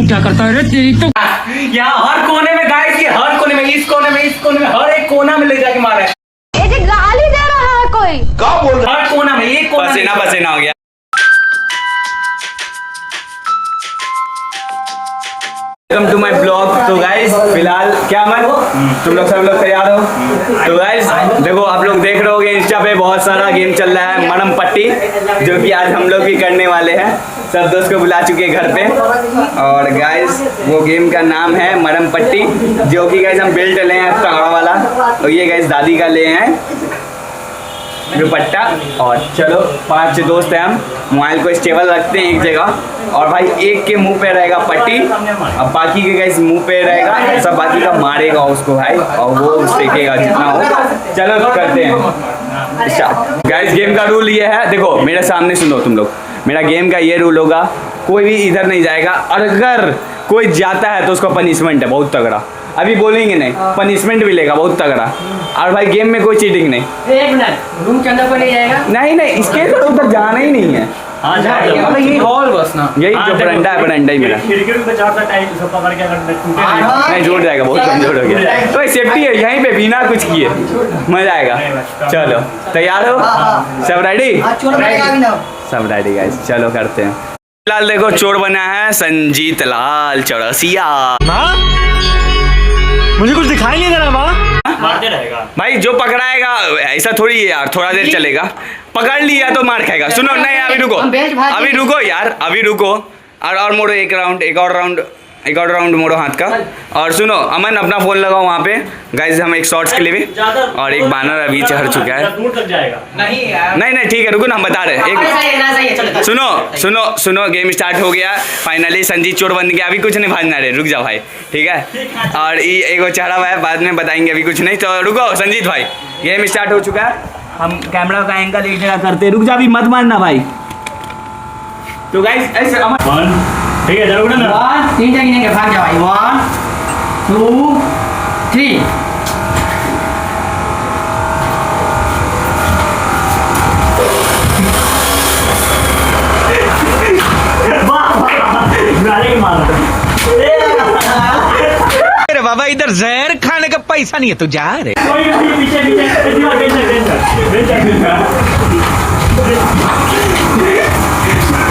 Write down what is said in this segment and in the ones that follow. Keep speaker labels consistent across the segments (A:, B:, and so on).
A: क्या करता है रे तेरी तो।
B: यहाँ हर कोने में गाइस, ये हर कोने में, इस कोने में, इस कोने में, हर एक कोना में ले जाके मारा है।
C: ये गाली दे रहा है कोई।
B: क्या बोल रहा है? हर कोना में, एक कोना
D: पसीना पसीना हो गया। Welcome to my blog. तो गाइस फिलहाल क्या मन तुम लोग सब लोग तैयार हो? तो गाइस देखो, आप लोग देख रहे होगे इंस्टा पे बहुत सारा गेम चल रहा है मरम पट्टी, जो कि आज हम लोग भी करने वाले हैं। सब दोस्त को बुला चुके हैं घर पे, और गाइस वो गेम का नाम है मरम पट्टी, जो कि गाइस हम बेल्ट ले हैं तगड़ा वाला, और ये गाइस दादी का ले हैं दुपट्टा। और चलो 5 दोस्त हैं हम, मोबाइल को स्टेबल रखते हैं एक जगह, और भाई एक के मुंह पे रहेगा पट्टी, अब बाकी के गाइस मुंह पे रहेगा, सब बाकी का मारेगा उसको भाई, और वो फेंकेगा जितना हो। चलो करते हैं गाइस। गेम का रूल ये है, देखो मेरे सामने सुनो तुम लोग। मेरा गेम का ये रूल होगा, कोई भी इधर नहीं जाएगा, और अगर कोई जाता है तो उसका पनिशमेंट है बहुत तगड़ा। अभी बोलेंगे नहीं, पनिशमेंट मिलेगा बहुत तगड़ा। और भाई गेम में कोई चीटिंग नहीं।
A: एक मिनट, रूम के अंदर कोई नहीं जाएगा?
D: नहीं इसके तो उधर जाना ही नहीं है।
B: मतलब ये हॉल बस ना,
D: यही जो बरंडा है, बरंडा ही मेरा। नहीं जुड़ जाएगा, बहुत कमजोर हो गया। तो सेफ्टी है यहीं पे, बिना कुछ किए मजा आएगा। चलो तैयार हो? सब रेडी? सब रेडी गाइस, चलो करते हैं। फिलहाल देखो चोर बना है संजीत लाल चौरसिया।
A: मुझे कुछ दिखाई नहीं दे रहा माँ।
B: मारते रहेगा
D: भाई, जो पकड़ाएगा ऐसा थोड़ी है यार, थोड़ा देर चलेगा। पकड़ लिया तो मार खाएगा। सुनो नहीं, अभी रुको, अभी रुको यार, अभी रुको। और मोड़ो एक राउंड, एक और राउंड मोड़ो हाथ का। और सुनो अमन, अपना फोन लगाओ वहाँ पे गाइस, हम एक शॉर्ट्स के लिए भी। और एक बानर अभी चढ़ चुका है।
B: दूर तक जाएगा।
D: नहीं ठीक है, रुको ना, हम बता रहे हैं। सुनो गेम स्टार्ट हो गया फाइनली। संजीत चोर बन गया, अभी कुछ नहीं भाजना रे, रुक जाओ भाई, ठीक है। और एक चढ़ा हुआ है, बाद में बताएंगे, अभी कुछ नहीं। तो रुको संजीत भाई, गेम स्टार्ट हो चुका है। हम कैमरा का एंगल एक जगह करते, रुक जा, अभी मत मारना भाई। तो गाइस ऐसे
B: ठीक है, जरूर ना।
A: 1 3 गिनेंगे, भाग जाओ भाई। 1 2 3।
E: अरे बाबा, इधर जहर खाने का पैसा नहीं है, तू जा रे।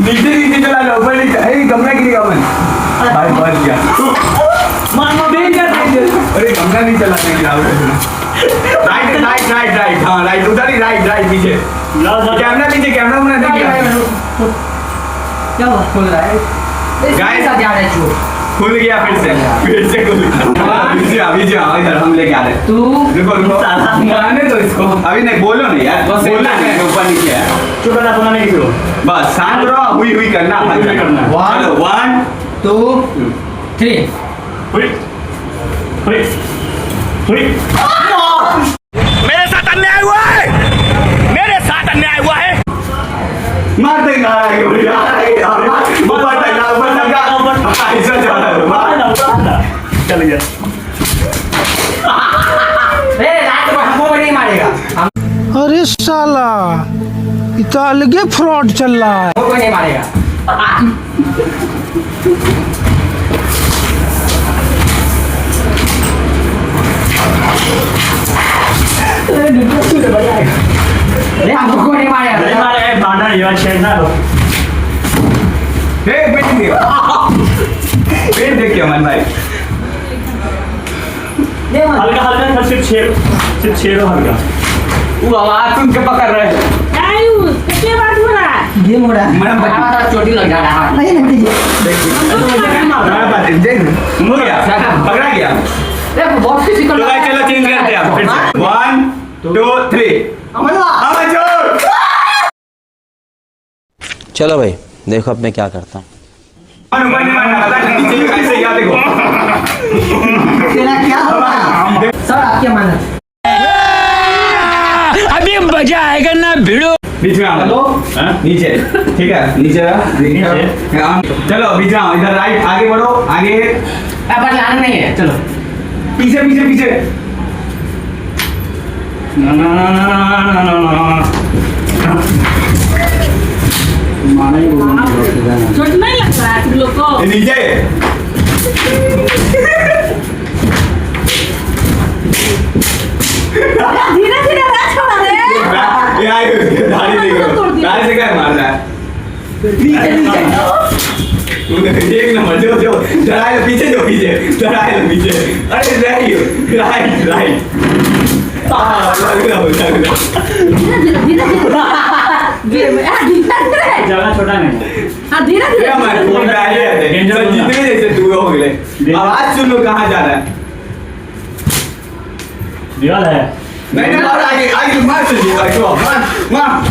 D: नीचे चला लो, ऊपर नहीं, गमला गिरेगा मन भाई, बहुत गया। अरे गमला नहीं चला, राइट, हाँ राइट, उधर ही राइट पीछे। कैमरा पीछे, कैमरा बना दे।
A: क्या खुल रहा है
D: गाइस खुल गया, फिर से खुल गया। अभी जो इधर हम लेके आ रहे हैं। रुको आने तो इसको, अभी नहीं बोलो नहीं यार, बस बोलना है, ऊपर नीचे है।
B: चुप रहना, बोलना नहीं करो,
D: बस शांत रहो, हुई करना। 1
A: 2 3।
E: मेरे साथ अन्याय हुआ है, मेरे साथ अन्याय हुआ है।
D: मार देगा
B: चल गया।
A: रात को हमको नहीं मारेगा,
F: अरे साला, इतना अलगे फ्रॉड चल रहा है।
A: हमको नहीं मारेगा। अरे हमको नहीं मारेगा।
B: नहीं मारे, बांधा ये शेर ना लो।
D: पेट देखिए मन भाई,
B: हल्का सिर्फ छेड़ो हल्का।
D: वो आवाज सुन के पकड़ रहे हैं।
A: गेम हो रहा है, मेरा चोटी लग जा रहा है। नहीं लगती
D: हो गया, पकड़ा गया।
A: है, बहुत फिजिकल।
D: तो भाई चलो चेंज करते हैं फिर से। 1 2 3।
G: चलो भाई, देखो अब मैं क्या करता हूँ।
A: तेरा क्या होगा सर, आपके मन
E: अभी मजा आएगा ना भिड़ो।
D: बीच में आओ, नीचे, ठीक है, नीचे चलो, बीच में आओ, इधर राइट, आगे बढ़ो, आगे।
A: पर लाना नहीं है, चलो
D: पीछे।
C: चोट नहीं लग रहा है तुम लोग को?
D: नीचे
C: धीरे धीरे राज छोड़ा रे।
D: दाढ़ी देखो, दाढ़ी से क्या मार रहा है? एक नंबर जो डराए लो पीछे, जो पीछे डराए लो पीछे। अरे राइट
B: जगह छोटा नहीं।
C: हाँ धीरे धीरे
D: जितने जैसे तू हो गए। आवाज सुनो कहाँ जा रहा है?
B: दीवार है।
D: नहीं मार, आगे आगे मार,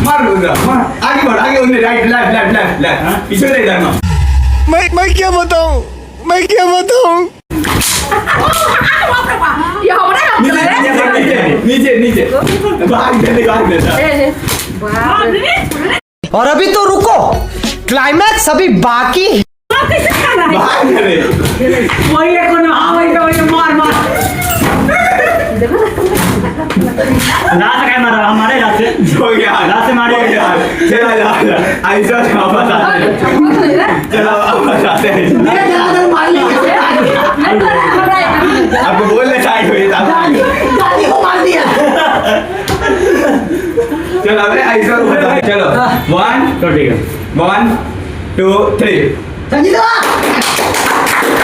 D: मार लूंगा, मार आगे बढ़, आगे उन्हें राइट लेफ्ट पीछे नहीं जाना।
E: मैं क्या बताऊं, मैं क्या बताऊं?
C: ये हो रहा है।
D: नीचे भाग देता।
H: और अभी तो रुको, क्लाइमैक्स अभी बाकी है।
D: भाग दे।
A: वही एक ना, हाँ वही मार
B: रात क्या मारा हमारे रात से?
D: हो गया
B: रात से मारे
D: यार। चला ऐसा चलो अब बताते हैं। आपको बोलने साइड हुई था। चलो अबे ऐसा बता। चलो 1
B: तो ठीक है।
D: 1 2 3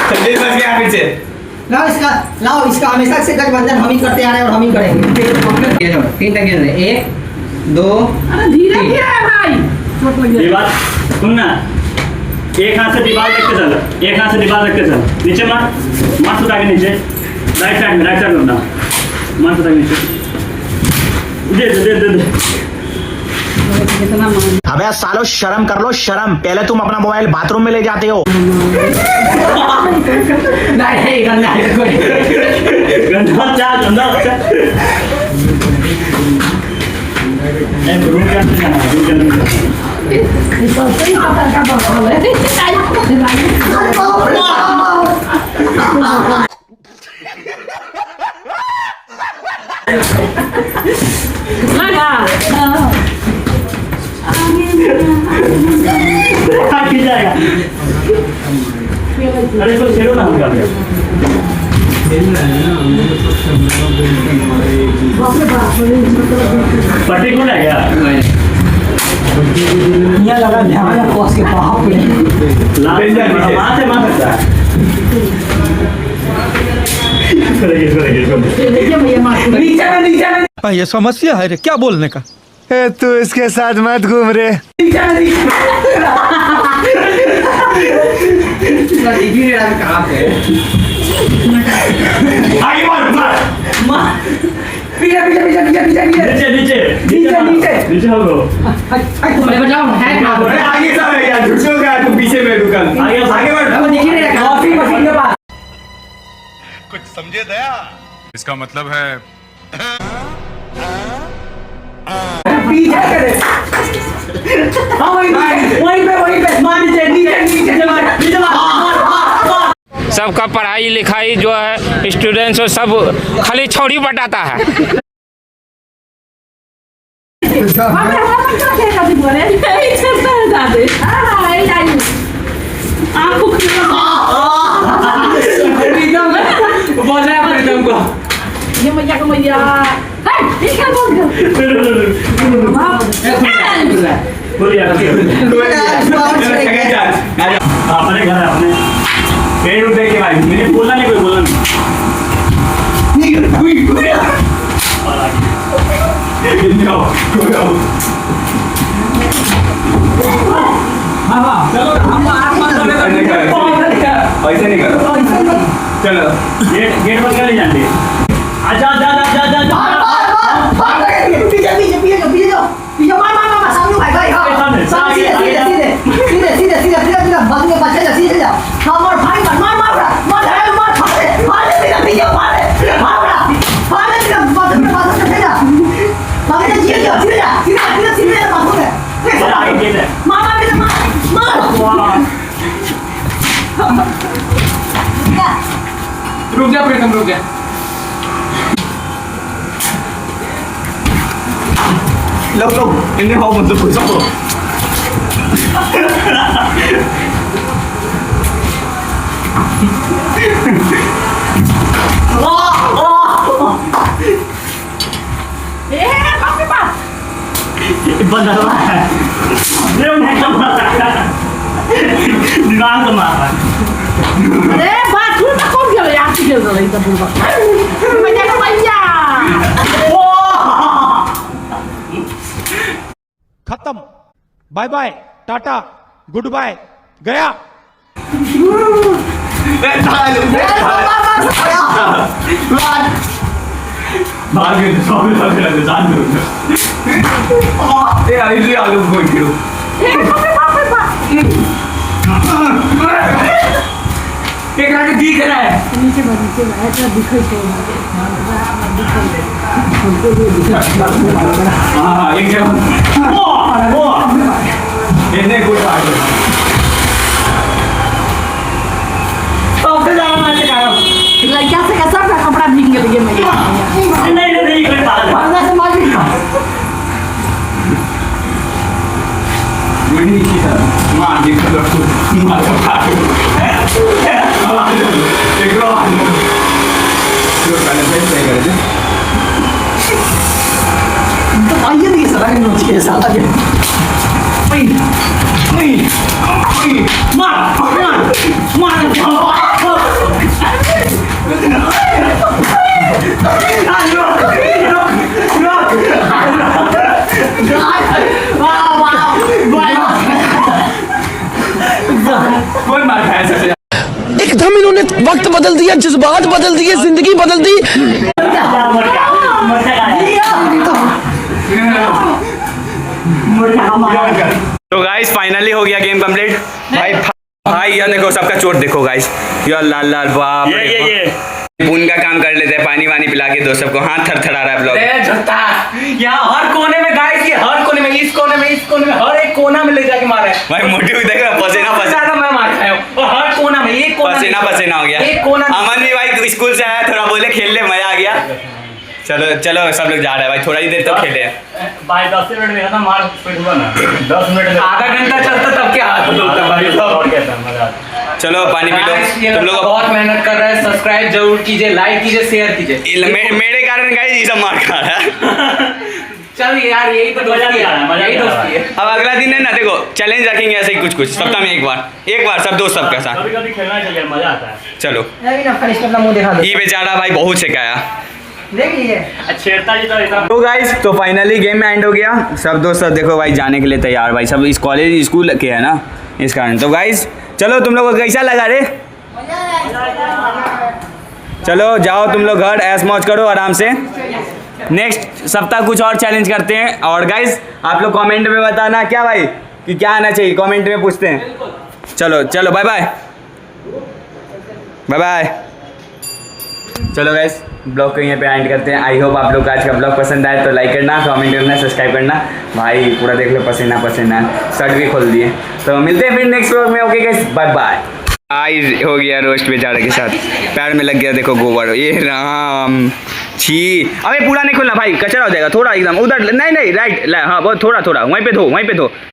D: चलिए बस गया पीछे।
H: लाओ इसका हमेशा से गठबंधन हम ही करते आ रहे हैं और हम ही करेंगे।
A: 3 तक 1 2
C: धीरे धीरे भाई। चोट लग गई।
B: दीवार सुनना, एक हाथ से दीवार देखते चल, एक हाथ से दीवार देखते चल। नीचे मार सुता के नीचे, राइट साइड लौटना, मार सुता के नीचे। दे
E: अबे सालो शर्म कर लो शर्म, पहले तुम अपना मोबाइल बाथरूम में ले जाते हो।
A: नहीं
B: गंदा चाल गंदा अच्छा। रूम के अंदर जाना, रूम के अंदर
C: लगा।
B: जाएगा। अरे तो छेड़ो ना हमका पट्टी कौन है क्या?
H: यहाँ लगा ध्यान रखो उसके बाप पे।
B: मार से मार सकता है।
A: नीचे में
F: ये समस्या है रे, क्या बोलने का?
E: तू इसके साथ मत घूम रे।
A: कहाँ पे
B: आगे मार
A: पीछे
B: हो गो।
C: बचाओ है
D: आगे सब है यार, झुक गया तू पीछे में रुकल। आगे बढ़।
A: कॉफी मशीन के पास।
E: कुछ समझे दया?
I: इसका मतलब है
A: पीछे करे। हाँ वहीं पे मार नीचे मार।
J: सबका पढ़ाई लिखाई जो है स्टूडेंट्स और सब खाली छोड़ी बटाता है।
C: ये मैया को मैया
B: बोलिए अपने घर अपने पेड़ उठ के भाई, मैंने बोला नहीं, कोई बोला नहीं।
D: ऐसे नहीं करो। चलो
B: गेट बंद कर ले जाते। आजा जा जा जा जा जा।
A: रुक जा प्रीतम, रुक जा।
D: लो इन्हें हो मतलब कुछ
B: बंदा है दिमाग तो मारा
C: अरे बाथरूम में कौन गया यार खेल रहा है इधर बुलबुल मजा कर भैया
F: खत्म, बाय बाय, टाटा, गुड बाय, गया।
D: आलू बोल करो
A: एक रात दिख रहा है
C: नीचे ऐसा दिखे तो
D: हाँ एक इतने कुछ
C: लड़किया से कैसा कपड़ा भीग गया
B: नहीं
C: वरना से मार
D: मार
H: आइए देखिए साला के नोच के साला के
D: कौन मार खाया सबसे
F: एकदम इन्होंने वक्त बदल दिया, जज्बात बदल दिए, जिंदगी बदल दी।
D: तो गाइस फाइनली हो गया गेम कंप्लीट। भाई यार देखो सबका चोट देखो गाइस, यार लाल लाल बाप रे
B: ये
D: खून का काम कर लेते हैं, पानी वानी पिला के दो सबको। हाथ थरथरा रहा है ब्लॉग।
A: यहाँ हर कोने में गाइस की, हर कोने में, इस कोने में, इस कोने में, हर एक कोना में ले जाके मारा है
D: भाई मोटू देख रहा पसीना
A: ज्यादा मैं मार खाया हूँ और हर कोना में एक कोना
D: पसीना पसीना हो गया।
A: एक कोना
D: अमन भी भाई स्कूल से आया, थोड़ा बोले खेल ले, मजा आ गया। चलो चलो सब लोग जा रहे हैं भाई, थोड़ा ही देर तक खेले।
B: भाई 10 मिनट में था मार फिट हुआ ना 10 मिनट में
A: आधा घंटा चलता तब क्या हाथ धोता भाई साहब।
B: और कैसा मजा
D: चलो पानी पी लो।
A: Guys, ये
D: तुम लोग
A: बहुत मेहनत कर रहे हैं, सब्सक्राइब जरूर कीजिए, लाइक कीजिए, शेयर कीजिए।
D: मेरे कारण गाइस ये सब मार खा रहा है।
A: चल यार यही तो दोस्ती है, यही दोस्ती है।
D: अब अगला दिन है ना, देखो चैलेंज रखेंगे ऐसे ही कुछ सप्ताह में एक बार सब दोस्त सबके साथ।
B: कभी कभी खेलना चाहिए, मजा आता है।
D: चलो
H: नवीन अपना इसका अपना मुंह दिखा दो
D: ये बेचारा भाई बहुत सिखाया।
H: देख लीजिए
B: छेड़ता जी तो इतना
D: तो गाइस तो फाइनली गेम में एंड हो गया। सब दोस्त सब देखो भाई जाने के लिए तैयार, भाई सब इस कॉलेज स्कूल के है ना, इस कारण। तो गाइस चलो तुम लोगों को कैसा लगा रे? चलो जाओ तुम लोग घर, ऐश मौज करो आराम से। नेक्स्ट सप्ताह कुछ और चैलेंज करते हैं। और गाइस आप लोग कमेंट में बताना क्या भाई कि क्या आना चाहिए, कमेंट में पूछते हैं। चलो चलो बाय बाय बाय बाय। चलो गाइस ब्लॉग को यहीं पे एंड करते हैं। आई होप आप लोग का आज का ब्लॉग पसंद आए तो लाइक करना, कमेंट करना, सब्सक्राइब करना। भाई पूरा देख लो पसीना पसीना, शर्ट भी खोल दिए। तो मिलते हैं फिर नेक्स्ट ब्लॉग में। Okay guys bye bye. आई हो गया रोस्ट बेचारे के साथ, पैर में लग गया देखो गोबर। ये राम छी, अबे पूरा नहीं खोलना भाई, कचरा हो जाएगा। थोड़ा एकदम उधर, नहीं राइट, हाँ बहुत थोड़ा वहीं पे धो